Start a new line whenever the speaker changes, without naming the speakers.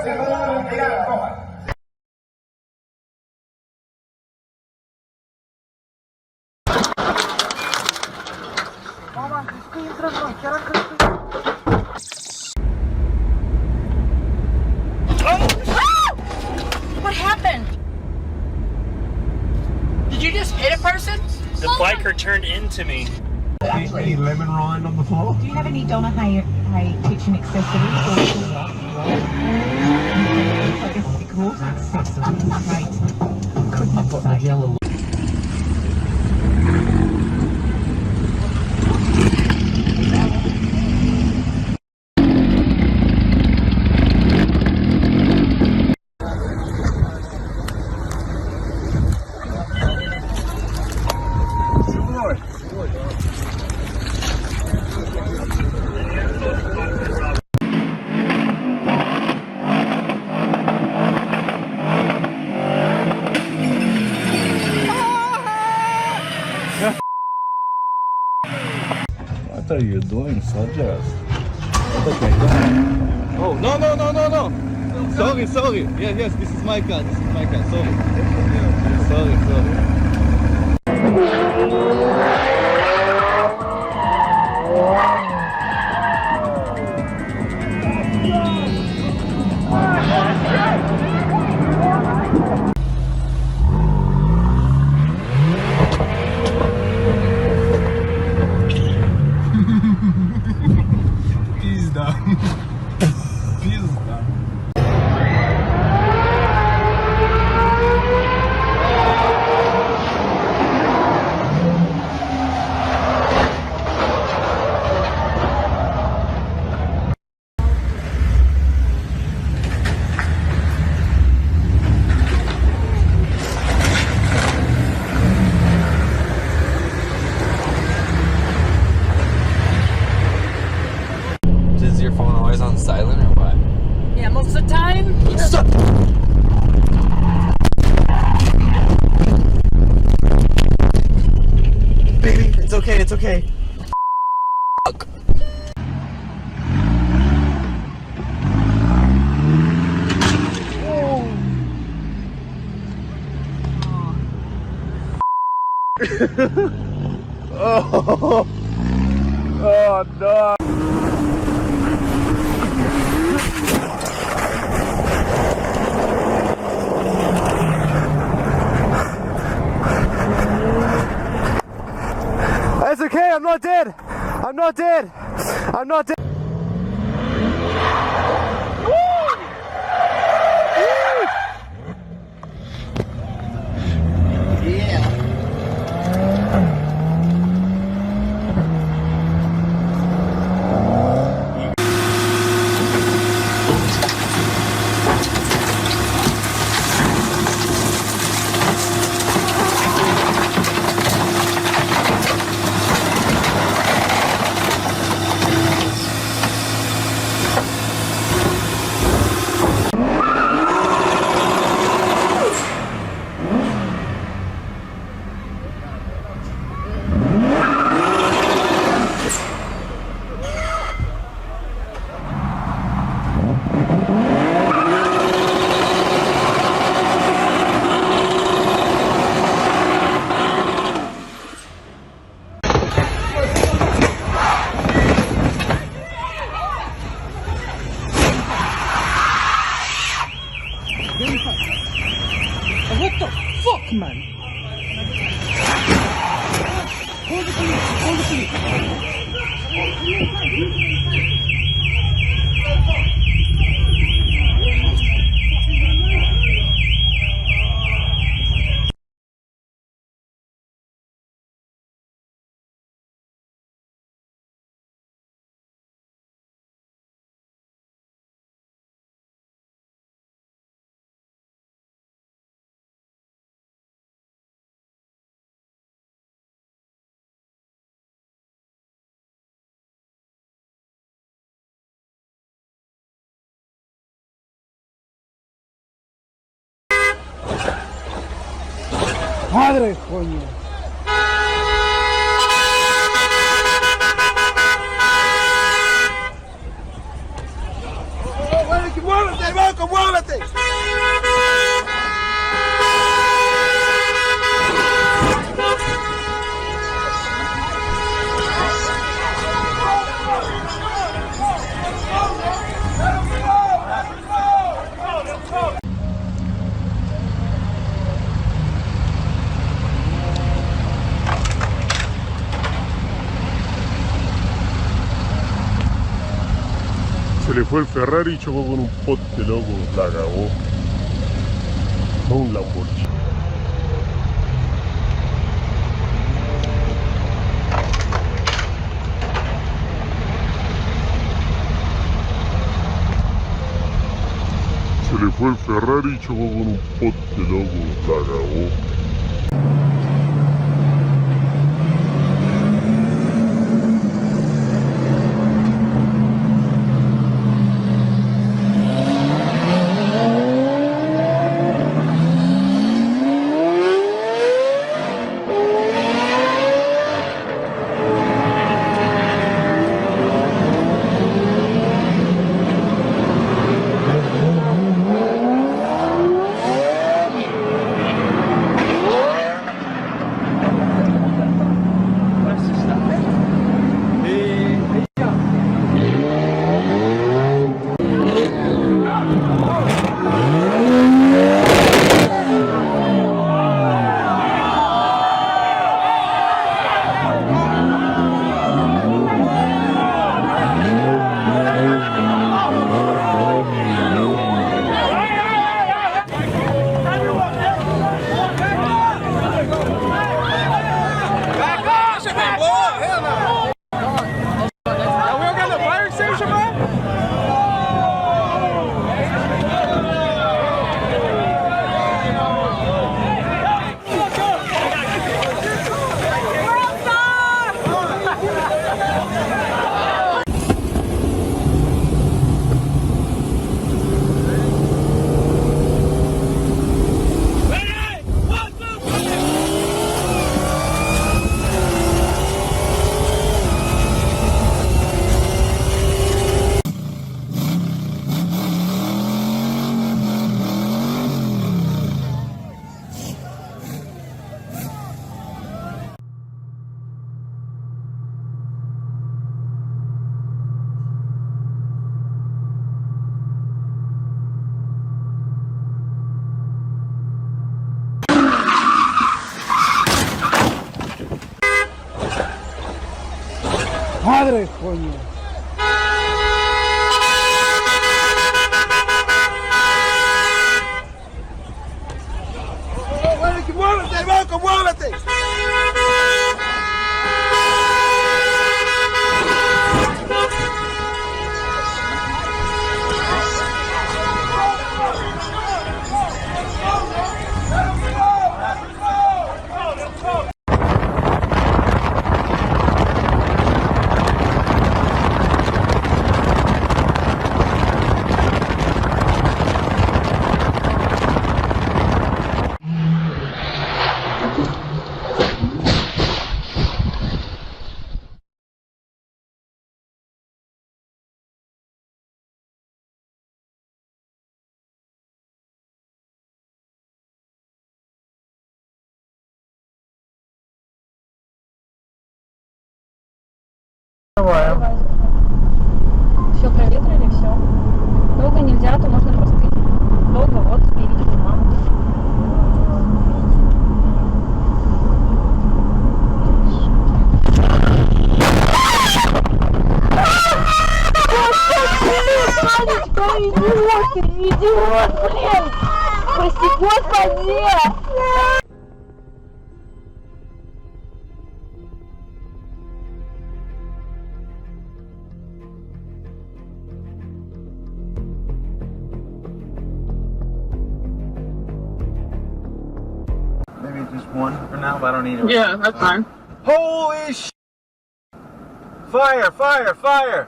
What happened? Did you just hit a person?
The biker turned into me.
Any lemon rind on the floor?
Do you have any Donna Hay kitchen accessories? I guess it's called accessories, right? Couldn't say.
Yellow. What are you doing, soldiers?
Oh, no. Sorry. Yes, this is my car. Sorry. Sorry. Is your phone always on silent or what?
Yeah, most of the time.
Stop! Baby, it's okay. Fuck. Oh no. It's okay, I'm not dead.
What the fuck, man? Hold the police. Madre coño. ¡Muévete!
muévete, loco, muévete.
Se le fue el Ferrari y chocó con un poste, loco. La cagó. Un Lamborghini. Se le fue el Ferrari y chocó con un poste, loco. La cagó.
Madre coño.
Muévete, loco, muévete.
Все проветрили, все. Долго нельзя, то можно простыть. Долго, вот, видите, маму. Идиот, блин! Прости, господи!
Maybe just one for now, but I don't need it.
Yeah, that's fine.
Holy sh! Fire, fire, fire!